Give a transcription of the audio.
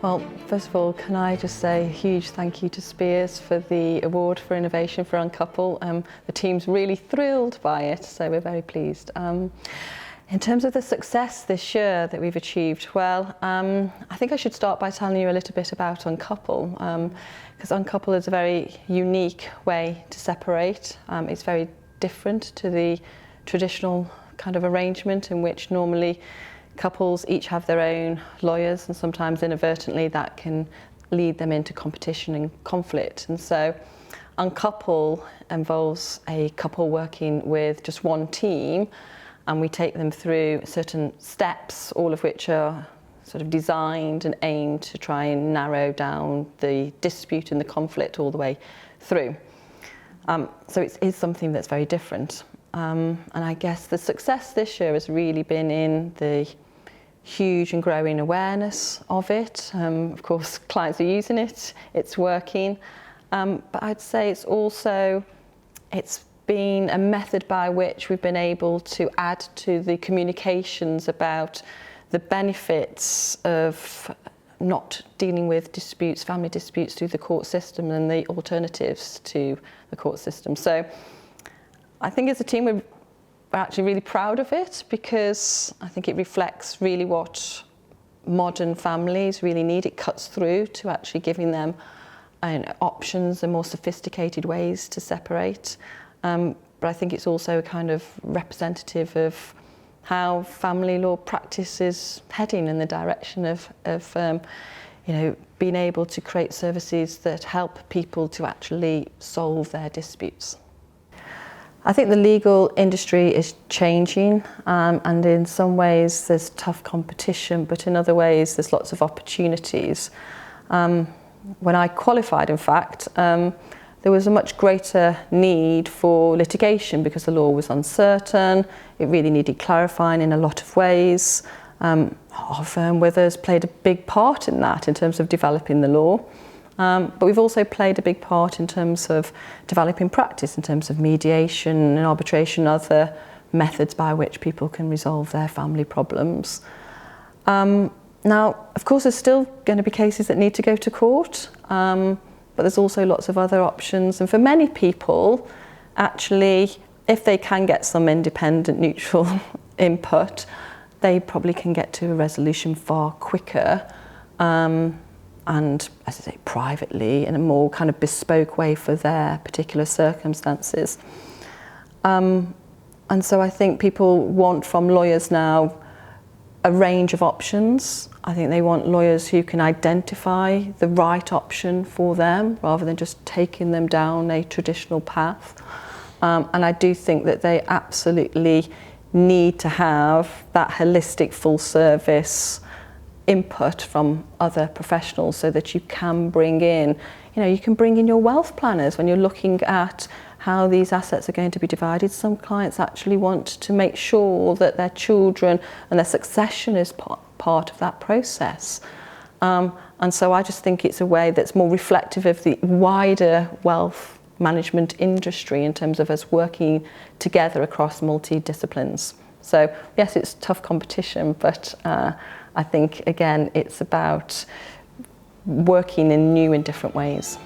Well, first of all, can I just say a huge thank you to Spears for the award for innovation for Uncouple. The team's really thrilled by it, so we're very pleased. In terms of the success this year that we've achieved, well, I think I should start by telling you a little bit about Uncouple, because Uncouple is a very unique way to separate. It's very different to the traditional kind of arrangement in which normally couples each have their own lawyers, and sometimes inadvertently that can lead them into competition and conflict. And so Uncouple involves a couple working with just one team, and we take them through certain steps, all of which are sort of designed and aimed to try and narrow down the dispute and the conflict all the way through. So it is something that's very different. And I guess the success this year has really been in the huge and growing awareness of it. Of course, clients are using it, it's working. But I'd say it's been a method by which we've been able to add to the communications about the benefits of not dealing with disputes, family disputes through the court system, and the alternatives to the court system. So I think as a team we're actually really proud of it, because I think it reflects really what modern families really need. It cuts through to actually giving them options and more sophisticated ways to separate. But I think it's also kind of representative of how family law practice is heading in the direction of being able to create services that help people to actually solve their disputes. I think the legal industry is changing, and in some ways there's tough competition, but in other ways there's lots of opportunities. When I qualified, in fact, there was a much greater need for litigation because the law was uncertain. It really needed clarifying in a lot of ways. Our firm, Withers, played a big part in that in terms of developing the law. But we've also played a big part in terms of developing practice, in terms of mediation and arbitration, other methods by which people can resolve their family problems. Now, of course, there's still going to be cases that need to go to court, but there's also lots of other options. And for many people, actually, if they can get some independent, neutral input, they probably can get to a resolution far quicker. And, as I say, privately, in a more kind of bespoke way for their particular circumstances. And so I think people want from lawyers now a range of options. I think they want lawyers who can identify the right option for them, rather than just taking them down a traditional path. And I do think that they absolutely need to have that holistic, full service input from other professionals, so that you can bring in, you can bring in your wealth planners when you're looking at how these assets are going to be divided. Some clients actually want to make sure that their children and their succession is part of that process. And so I just think it's a way that's more reflective of the wider wealth management industry in terms of us working together across multi-disciplines. So yes, it's tough competition, but I think, again, it's about working in new and different ways.